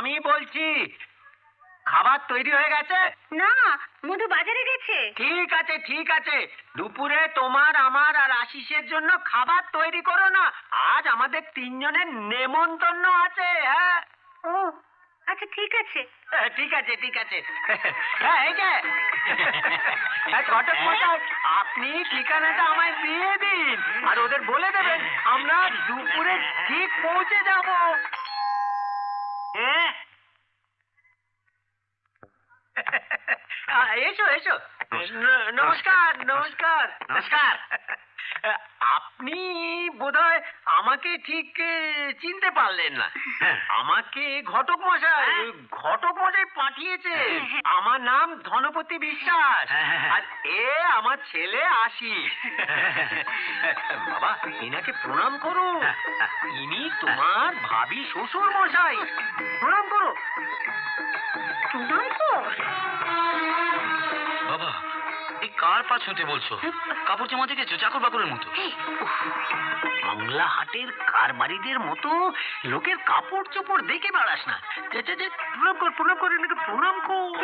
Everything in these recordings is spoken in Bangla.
আমি বলছি খাবার তৈরি হয়ে গেছে? না, মধু বাজারে গেছে। ঠিক আছে ঠিক আছে, দুপুরে তোমার আমার আর আশিসের জন্য খাবার তৈরি করো না। আজ আমাদের তিনজনের নেমন্তন্ন আছে। হ্যাঁ ও আচ্ছা ঠিক আছে। ঠিক আছে ঠিক আছে। হ্যাঁ এই যে ঘটক মশাই, আপনি ঠিকানাটা আমায় দিয়ে দিন আর ওদের বলে দেবেন আমরা দুপুরে ঠিক পৌঁছে যাব। এসো এসো। নমস্কার নমস্কার নমস্কার। আপনি বোধহয় আমাকে ঠিক চিনতে পারলেন না। আমাকে ঘটক মশাই পাঠিয়েছে। আমার নাম ধনপতি বিশ্বাস আর এ আমার ছেলে আশিস। বাবা ইনাকে প্রণাম করো, ইনি তোমার ভাবি শ্বশুর মশাই। প্রণাম করো। প্রণাম কর। বাবা এই কার পা ছুঁতে বলছো? কাপড় জামা দেখেছো চাকর বাকরের মতো। বাংলা হাটের কারবারিদের মতো লোকের কাপড় চোপড় দেখে বেড়াস না। প্রণাম কর প্রণাম কর এনাকে প্রণাম কর।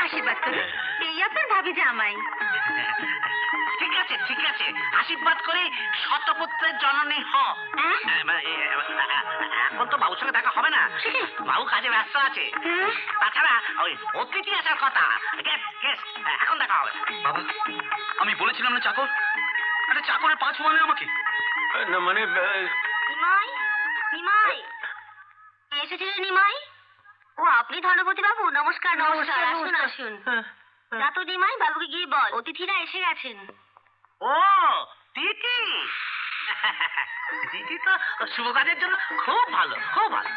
আশীর্বাদ করুন, এই আপনার ভাবি জামাই। ঠিক আছে ঠিক আছে, আশীর্বাদ করে শতপুত্রের জননী হ। এখন তো বাবুর সঙ্গে দেখা হবে না, বাবু কাজে ব্যস্ত আছে। তাছাড়া ওই অতিথি আসার কথা, এখন দেখা হবে। বাবা আমি বলেছিলাম না চাকর, আরে চাকরের পা ছোঁয়ালে আমাকে। না মানে নিমাই, নিমাই এসেছিলেন নিমাই? ও আপনি ধনপতি বাবু? নমস্কার নমস্কার, আসুন আসুন। যা তো নিমাই, বাবুকে গিয়ে বল অতিথিরা এসে গেছেন। ও তিথি, তিথি তো শুভ কাজের জন্য খুব ভালো খুব ভালো।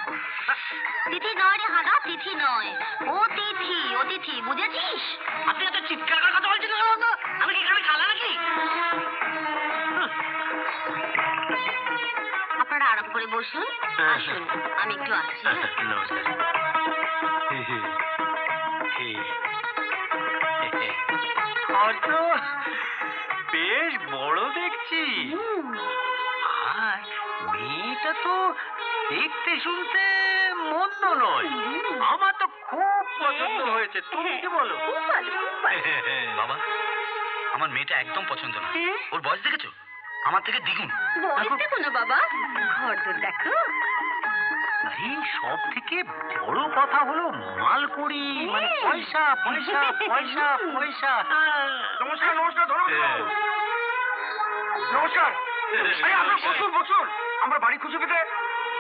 তিথি নয় রে হাঁদা, তিথি নয়, অতিথি অতিথি, বুঝেছিস? আপনি এত চিৎকার করে কথা বলছেন কেন বলতো? আমি কি এখানে খালা নাকি? আপনারা আরাম করে বসুন, আসুন আমি একটু আসছি। নমস্কার। কত বেশ বড় দেখছি। আর মেয়েটা তো দেখতে শুনতে মন্দ নয়, আমার তো খুব পছন্দ হয়েছে। তুমি কি বলো? বাবা আমার মেয়েটা একদম পছন্দ না। ওর বয়স দেখেছো? আমার থেকে দ্বিগুণ। বয়স দেখো না বাবা, ঘরদোর দেখো। আরে সব থেকে বড় কথা হলো মালকড়ি, মানে পয়সা পয়সা পয়সা পয়সা। নমস্কার নমস্কার ধন্যবাদ। নমস্কার। আরে আপনার বসুন বসুন, আমরা বাড়ি খুঁজে পেতে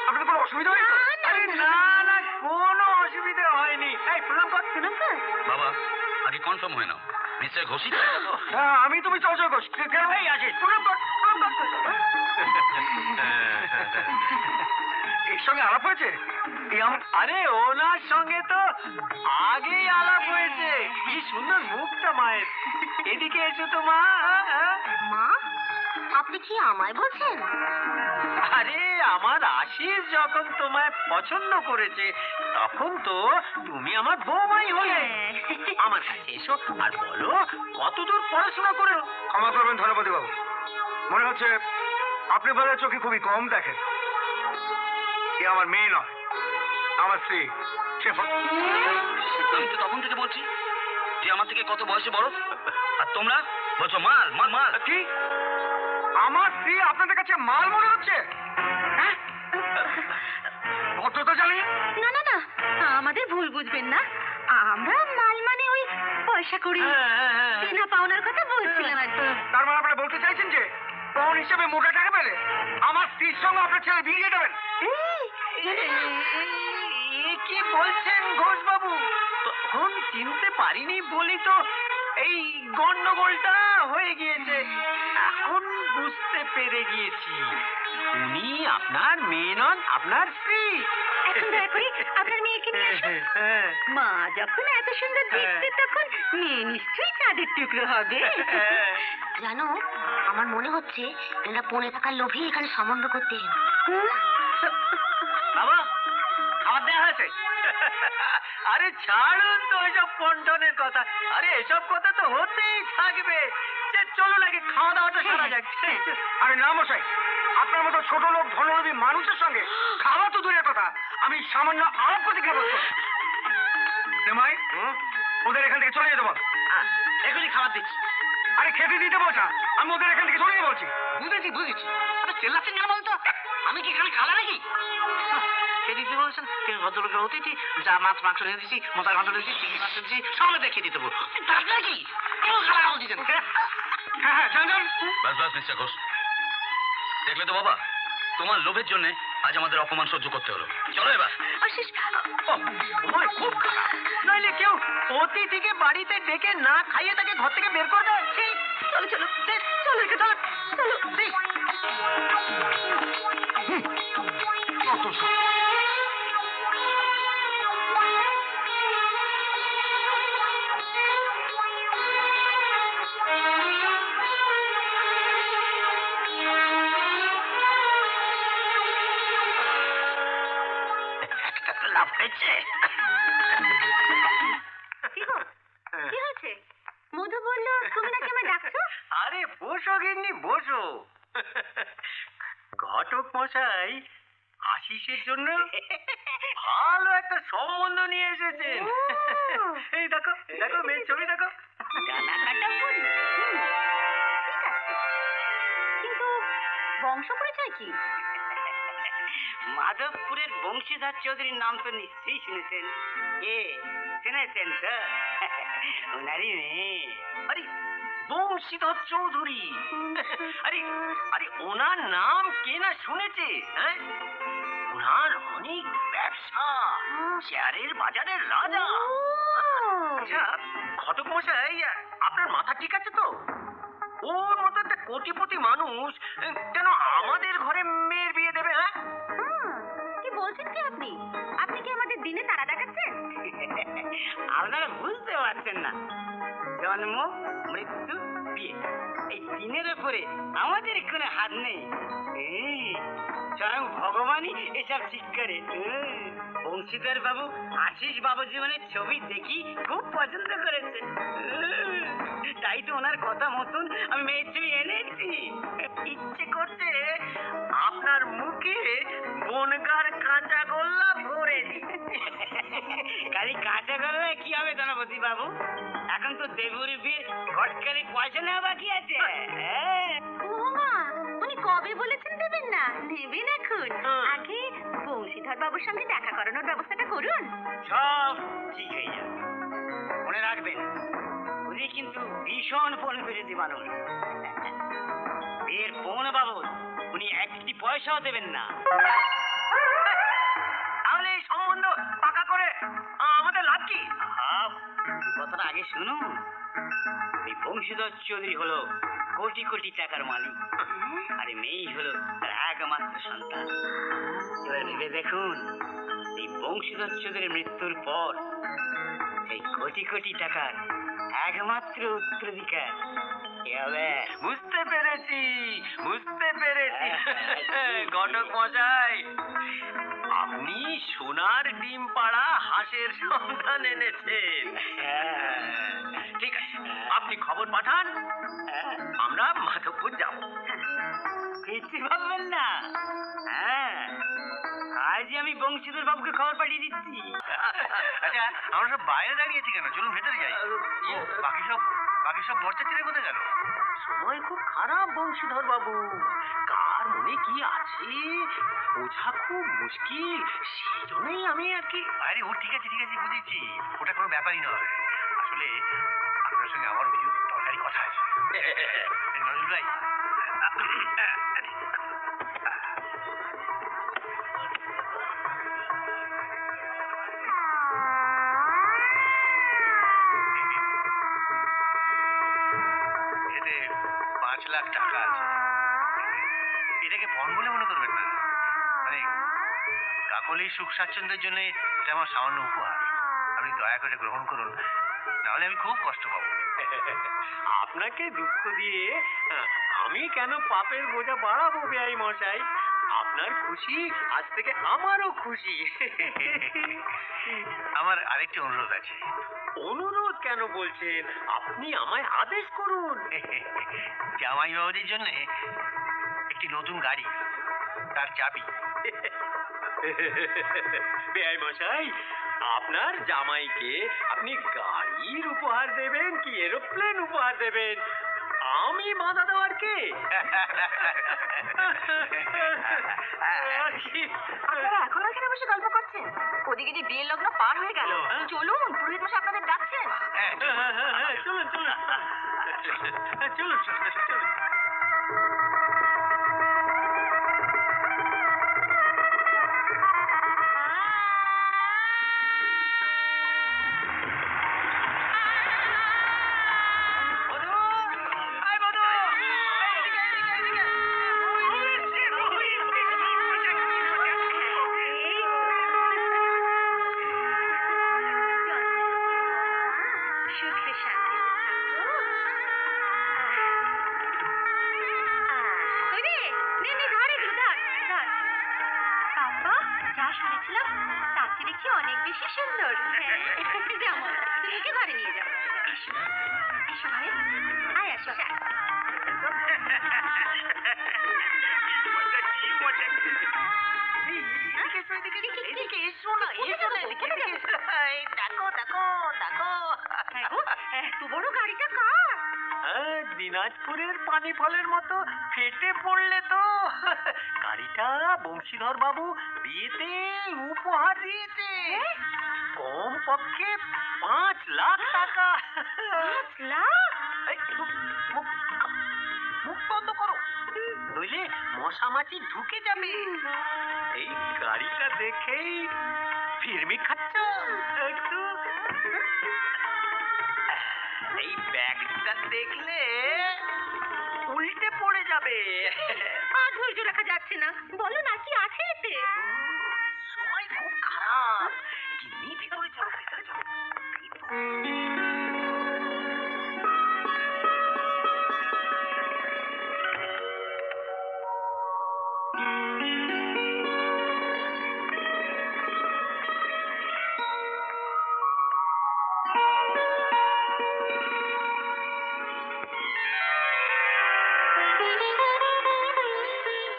আপনার কোনো অসুবিধা হয়নি? আরে না না, কোনো অসুবিধা হয়নি। এই প্রণাম কর প্রণাম কর। বাবা আগে কনফার্ম হয়ে নাও, নিশ্চয় ঘোষিত। হ্যাঁ আমি তুমি চর্চা ঘোষ। কেন এই আছে প্রণাম কর প্রণাম কর। এর সঙ্গে আলাপ হয়েছে? আরে ওনার সঙ্গে তো আগেই আলাপ হয়েছে। কি সুন্দর মুখটা মায়ের। এদিকে এসো তো মা। মা, আপনি কি আমায় বলছেন? আরে আমার আশিস যখন তোমায় পছন্দ করেছে তখন তো তুমি আমার বৌমাই হলে। আমার কাছে এসো আর বলো কতদূর পড়াশোনা করো। ক্ষমা করবেন ধনপতি বাবু, মনে হচ্ছে আপনি বোধহয় চোখে খুবই কম দেখেন। এ আমার মেয়ে নয়, আমার স্ত্রী শেফা। আমি তো তখন থেকে বলছি যে আমার থেকে কত বয়সে বড়, আর তোমরা বলছো মাল মাল মাল। কি আমার স্ত্রী আপনাদের কাছে মাল মনে হচ্ছে? হ্যাঁ ভদ্রতা জানি। না না না, আমাদের ভুল বুঝবেন না, আমরা মাল মানে ওই পয়সা করি দেনা পাওনার কথা বলছিলাম আর কি। তার মানে আপনারা বলতে চাইছেন যে পণ হিসেবে মোটা টাকা পেলে আমার স্ত্রীর সঙ্গে আপনার ছেলে বিয়ে দিয়ে দেবেন? কি বলছেন ঘোষ বাবু? তখন চিনতে পারিনি বলি তো এই গন্ডগোলটা হয়ে গিয়েছে। এখন বুঝতে পেরে গিয়েছি উনি আপনার মেয়ে নন, আপনার স্ত্রী। এখন দয়া করে আপনার মেয়েকে নিয়ে আসুন। মা যখন এত সুন্দর দেখতে তখন মেয়ে নিশ্চয়ই চাঁদের টুকরো হবে। জানো, আমার মনে হচ্ছে এরা পণে থাকার লোভে এখানে সম্বন্ধ করতে এলো। বাবা খাবার দেওয়া হয়েছে? আরে ছাড়ুন তো এসব পন্টনের কথা। আরে এসব কথা তো হতেই থাকবে। চলো নাকি খাওয়া দাওয়াটা সারা যাক। আরে না মশাই, আপনার মতো ছোট লোক ধনলোভী মানুষের সঙ্গে খাওয়া তো দূরের কথা, আমি সামান্য আলাপ প্রতিক্রিয়া করছি। নিমাই, ওদের এখান থেকে চলে যেতে বল। এখনই খাবার দিচ্ছি। আরে খেতে দিতে বলছ না, আমি ওদের এখান থেকে চলে যেতে বলছি। বুঝেছি। আরে চেল্লাচ্ছেন কেন বলতো? আমি কি এখানে খালা নাকি? খেয়ে দিতে বলেছেন, তুমি ভদ্রলোকের অতিথি। যা মাছ মাংস নিয়ে দিচ্ছি, মোটার ঘন্টা দিচ্ছি, চিংড়ি মাছ দিচ্ছি, সঙ্গে দেখে দিতে বলবো। তার নাকি কেউ খালা বলছেন? হ্যাঁ, যান। বাস মিস্টার ঘোষ, দেখলে তো বাবা, তোমার লোভের জন্য আজ আমাদের অপমান সহ্য করতে হলো। চলো এবার। আশিস, ওই খুব খারাপ, নইলে কেউ অতিথিকে বাড়িতে ডেকে না খাইয়ে তাকে ঘর থেকে বের করে দেয়। ছি, চলো চলো ছি, চলো একে চলো চলো। ছি। কত সব। একটা তো লাভ হয়েছে। কি গো, কি হয়েছে? মধু বললো তুমি নাকি আমায় ডাকছো? আরে বসো গিন্নি, বসো। ঘটক মশাই আশিসের জন্য ভালো একটা সম্বন্ধ নিয়ে এসেছেন। ও। এই দেখো দেখো, মেয়ের ছবি দেখো। ডানা কাটা ফুল। ঠিক আছে, কিন্তু বংশ পরিচয় কি? মাধবপুরের বংশীধর চৌধুরীর নাম তো নিশ্চয়ই শুনেছেন। শুনেছেন তো? ওনারই মেয়ে। আরে বংশীধর চৌধুরী, আরে আরে ওনার নাম কে না শুনেছে? হ্যাঁ, ওনার অনেক ব্যবসা, শেয়ারের বাজারের রাজা। আচ্ছা ঘটক মশাই, আপনার মাথা ঠিক আছে তো? ওর মতো একটা কোটিপতি মানুষ কেন আমাদের ঘরে মেয়ের বিয়ে দেবে? হ্যাঁ, কি বলছেন কি আপনি? আপনি কি আমাদের দিনে তারা দেখাচ্ছেন? আপনারা বুঝতে পারছেন না, জন্ম, মৃত্যু, বিয়ে, এই তিনের উপরে আমাদের কোনো হাত নেই। স্বয়ং ভগবানই এসব ঠিক করে। বংশীধর বাবু আশিস বাবু জীবনের ছবি দেখি খুব পছন্দ করেছে। তাই তো ওনার কথা মতন আমি মেয়ের ছবি এনেছি। ইচ্ছে করছে আপনার মুখে বনগার কাঁচা গোল্লা ভরে দিই। খালি কাঁচা গলায় কি হবে ধনপতি বাবু? এখন তো দেবুর বিয়ে ঘটকালি পয়সা নেওয়া বাকি আছে। ও মা, উনি কবে বলেছেন দেবেন না? নেবেন এখন। আগে বংশীধর বাবুর সঙ্গে দেখা করানোর ব্যবস্থাটা করুন। সব ঠিক হয়ে যাবে। মনে রাখবেন, উনি কিন্তু ভীষণ পণ বিরোধী মানুষ। বিয়ের পণ বাবদ উনি একটি পয়সাও দেবেন না। তাহলে এই সম্বন্ধ পাকা করে আমাদের লাভ কি? কথাটা আগে শুনুন। এই বংশীধর চৌধুরী হলো কোটি কোটি টাকার মালিক, আর এই মেয়েই হলো তার একমাত্র সন্তান। এবার ভেবে দেখুন, এই বংশীধর চৌধুরীর মৃত্যুর পর এই কোটি কোটি টাকার একমাত্র উত্তরাধিকার কে হবে? বুঝতে পেরেছি। ঘটক মশাই, আপনি সোনার ডিম পাড়া হাঁসের সন্ধান এনেছেন। ঠিক আছে, আপনি খবর পাঠান, আমরা মাধবপুর যাব। কিছু ভাববেন না। আজই আমি বংশীধর বাবুকে খবর পাঠিয়ে দিচ্ছি। আচ্ছা, আমরা সব বাইরে দাঁড়িয়েছি কেন? চলুন ভেতরে যাই। বাকি সব বরযাত্রীরা কোথায় গেল? সময় খুব খারাপ বংশীধর বাবু, কার মনে কি আছে বোঝা খুব মুশকিল। সেই জন্যই আমি আর কি। আরে ও ঠিক আছে বুঝেছি, ওটা কোনো ব্যাপারই নয়। আসলে আপনার সঙ্গে আমারও কিছু দরকারি কথা আছে। নজরুল ভাই, এতে 5 লাখ টাকা আছে। এটাকে পণ বলে মনে করবেন না, মানে কাকলির সুখ স্বাচ্ছন্দ্যের জন্য এটা আমার সামান্য উপহার। আপনি দয়া করে গ্রহণ করুন, নাহলে আমি খুব কষ্ট পাবো। আপনাকে দুঃখ দিয়ে আমি কেন পাপের বোঝা বাড়াবো বেআই মশাই? আপনার খুশি আজ থেকে আমারও খুশি। আমার আরেকটি অনুরোধ আছে। অনুরোধ কেন বলছেন? আপনি আমায় আদেশ করুন। জামাই বাবুদের জন্য একটি নতুন গাড়ি তার চাবি। বেআই মশাই, আপনার জামাইকে আপনি গাড়ির উপহার দেবেন কি এরোপ্লেন উপহার দেবেন, আমি বাধা দেওয়ার কে? আপনারা এখনো এখানে বসে গল্প করছেন? ওদিকে যে বিয়ের লগ্ন পার হয়ে গেল। চলুন, পুরোহিত মশাই আপনাদের ডাকছেন। চলুন চলুন চলুন চলুন। সুখে শান্তিতে থাকো। ওই রে, নে নে ধর এগুলো, ধর ধর। বাবা, যা শুনেছিলাম তার চেয়ে দেখছি অনেক বেশি সুন্দর। যেমন তুমি ওকে ঘরে নিয়ে যাও। এসো এসো ভাই, আয় আসো। এদিকে এসো না, এসো না, এদিকে এসো। দেখো দেখো দেখো। এত বড় গাড়িটা কার? দিনাজপুরের পানি ফলের মতো ফেটে পড়লে তো। গাড়িটা বংশীধর বাবু বিয়েতে উপহার দিয়েছে। কম পক্ষে 5 লাখ টাকা। 5 লাখ? এই, মুখ বন্ধ করো, নইলে মশা মাছি ঢুকে যাবে। এই গাড়িটা দেখেই ফিরমি খাচ্ছ একটু। এই ব্যাগটা দেখলে উল্টে পড়ে যাবে। আর ধৈর্য রাখা যাচ্ছে না, বলো না কি আছে এতে? সময় খুব খারাপ। গিন্নি ভিতরে যাও, ভিতরে যাও।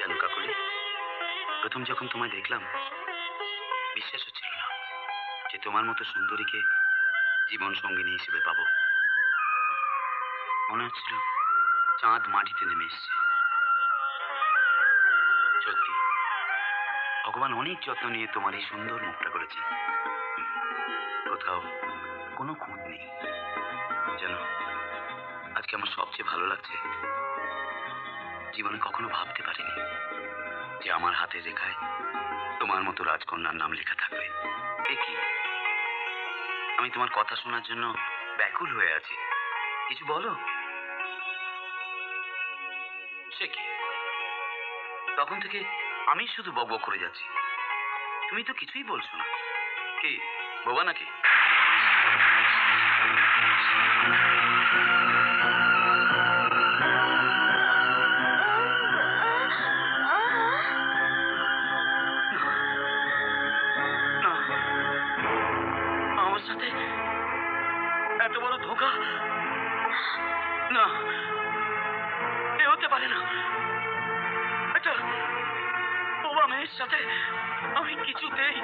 জানো কাকুলি, প্রথম যখন তোমায় দেখলাম বিশ্বাস হচ্ছিল না যে তোমার মতো সুন্দরীকে জীবন সঙ্গিনী হিসেবে পাবো। মনে হচ্ছিল চাঁদ মাটিতে নেমে এসছে। সত্যি ভগবান অনেক যত্ন নিয়ে তোমার এই সুন্দর মুখটা করেছে। কোথাও কোনো খুঁত নেই। জানো, আজকে আমার সবচেয়ে ভালো লাগছে, জীবনে কখনো ভাবতে পারিনি যে আমার হাতের রেখায় তোমার মতো রাজকন্যার নাম লেখা থাকবে। দেখি, আমি তোমার কথা শোনার জন্য ব্যাকুল হয়ে আছি। কিছু বলো। সে কি, তখন থেকে আমি শুধু বকবক করে যাচ্ছি, তুমি তো কিছুই বলছো না। কি বোবা নাকি? আমার সাথে এত বড় ধোঁকা? না, এ হতে পারে না। একটা বোবা মেয়ের সাথে আমি কিছুতেই,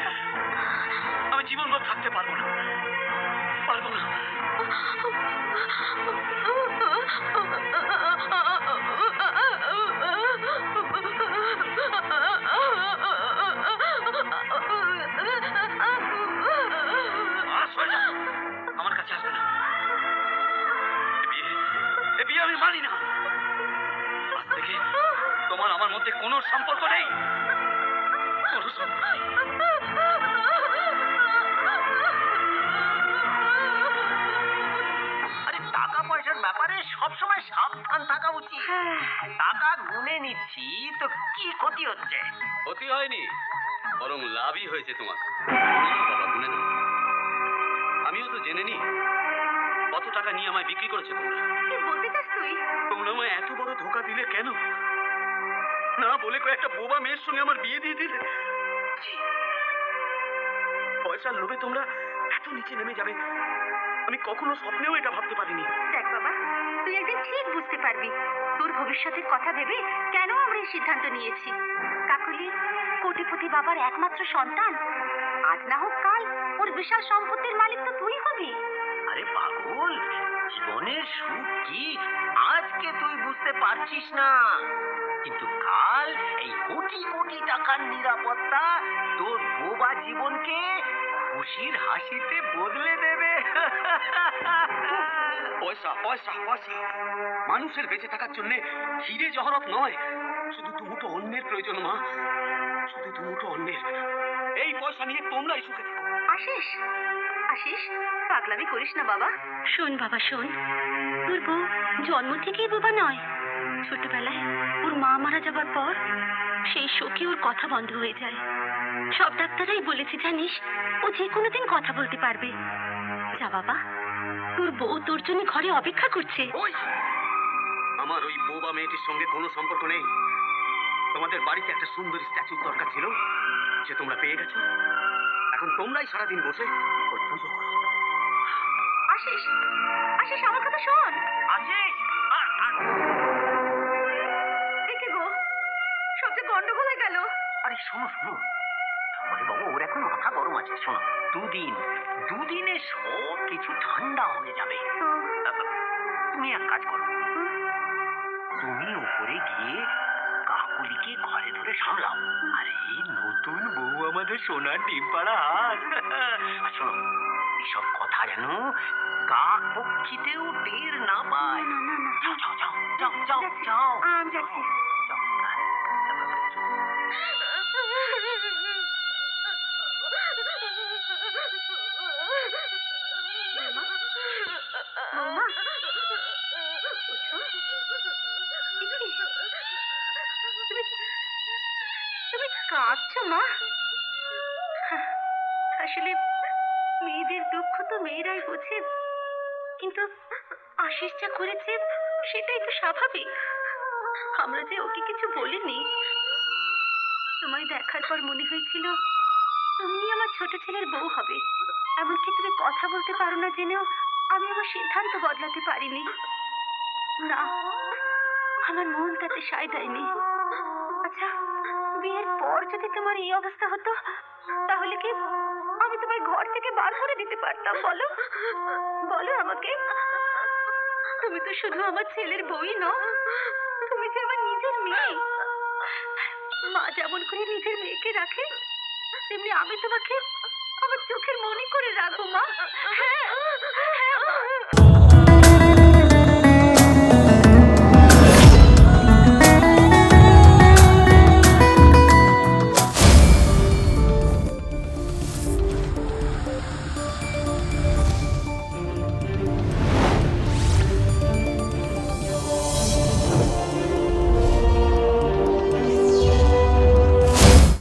আমি জীবনভর থাকতে পারবো না, পারবো না। আমার কাছে আসবে না। এ বিয়ে আমি মানি না। আজ থেকে তোমার আমার মধ্যে কোনো সম্পর্ক নেই, কোনো সম্পর্ক নেই। আরে টাকা পয়সার ব্যাপারে সবসময় সাবধান থাকা উচিত। টাকা গুনে নিচ্ছি তো কি ক্ষতি হচ্ছে? ক্ষতি হয়নি, বরং লাভই হয়েছে তোমার। বাবা গুনে না, আমিও তো জেনে নি কত টাকা নিয়ে আমায় বিক্রি করেছে তোমরা। কি বলতে চাস তুই? তোমরা আমায় এত বড় ধোকা দিলে কেন? না বলে কয়েকটা বোবা মেয়ের সঙ্গে আমার বিয়ে দিয়ে দিলে। পয়সার লোভে তোমরা এত নিচে নেমে যাবে আমি কখনো স্বপ্নেও এটা ভাবতে পারিনি। দেখ বাবা, তুই একদিন ঠিক বুঝতে পারবি তোর ভবিষ্যতের কথা ভেবে কেন আমরা এই সিদ্ধান্ত নিয়েছি। কাকুলি কোটিপতি বাবার একমাত্র সন্তান, আজ না হোক কাল ওর বিশাল সম্পত্তির মালিক তো তুই হবি। আরে পাগল, জীবনের সুখ কি আজকে তুই বুঝতে পারছিস না, কিন্তু কাল এই কোটি কোটি টাকার নিরাপত্তা তোর বোবা জীবনকে খুশির হাসিতে বদলে দেবে। পয়সা পয়সা পয়সা, মানুষের বেঁচে থাকার জন্য হিরে জহরত নয়, শুধু দুমুঠো অন্যের প্রয়োজন মা, শুধু দুমুঠো অন্যের। এই পয়সা নিয়ে তোমরাই সুখে থাকো। আশিস, আশিস, পাগলামি করিস না বাবা। শোন বাবা শোন, তোর বউ জন্ম থেকেই বোবা নয়। ছোটবেলায় ওর মা মারা যাবার পর সেই শোকে ওর কথা বন্ধ হয়ে যায়। সব ডাক্তাররাই বলেছে জানিস, ও যে কোনো দিন কথা বলতে পারবে। যা বাবা, তোর বউ তোর জন্য ঘরে অপেক্ষা করছে। ওই আমার ওই বোবা মেয়েটির সঙ্গে কোনো সম্পর্ক নেই। তোমাদের বাড়িতে একটা সুন্দর স্ট্যাচুর দরকার ছিল, যে তোমরা পেয়ে গেছো। এখন তোমরাই সারাদিন বসে ওর পুজো করো। আশিস, আশিস আমার কথা শোন। আশিস, দেখে গো, সবচেয়ে গন্ডগোল হয়ে গেল। আরে শোনো শোনো, আরে বাবু ওর এখন মাথা গরম আছে। শোনো, দুদিনে সব কিছু ঠান্ডা হয়ে যাবে। তুমি এক কাজ করো, তুমি উপরে গিয়ে কাকুলিকে ঘরে ধরে সামলাও। আরে নতুন বউ আমাদের সোনার ডিম পাড়া হাঁস। আর শোনো, এসব কথা যেন কাক পক্ষীতেও টের না পায়। যাও যাও যাও যাও যাও যাও আমি যাচ্ছি। যাও। বৌমা, ওঠো। তুমি কাঁদছো মা? আসলে মেয়েদের দুঃখ তো মেয়েরাই বোঝে, কিন্তু আশিস যা করেছে সেটাই তো স্বাভাবিক। আমরা যে ওকে কিছু বলিনি। তোমায় দেখার পর মনে হয়েছিল তুমি আমার ছোট ছেলের বউ হবে। এমনকি তুমি কথা বলতে পারো না জেনেও আমি আমার সিদ্ধান্ত বদলাতে পারিনি। না, আমার মন তাতে সায় দেয়নি। আচ্ছা, বিয়ের পর যদি তোমার এই অবস্থা হতো, তাহলে কি আমি তোমায় ঘর থেকে বার করে দিতে পারতাম? বলো বলো আমাকে। তুমি তো শুধু আমার ছেলের বউই নও, তুমি যে আমার নিজের মেয়ে। মা যেমন করে নিজের মেয়েকে রাখে, তেমনি আমি তোমাকে আমার চোখের মনি করে রাখবো মা। হ্যাঁ।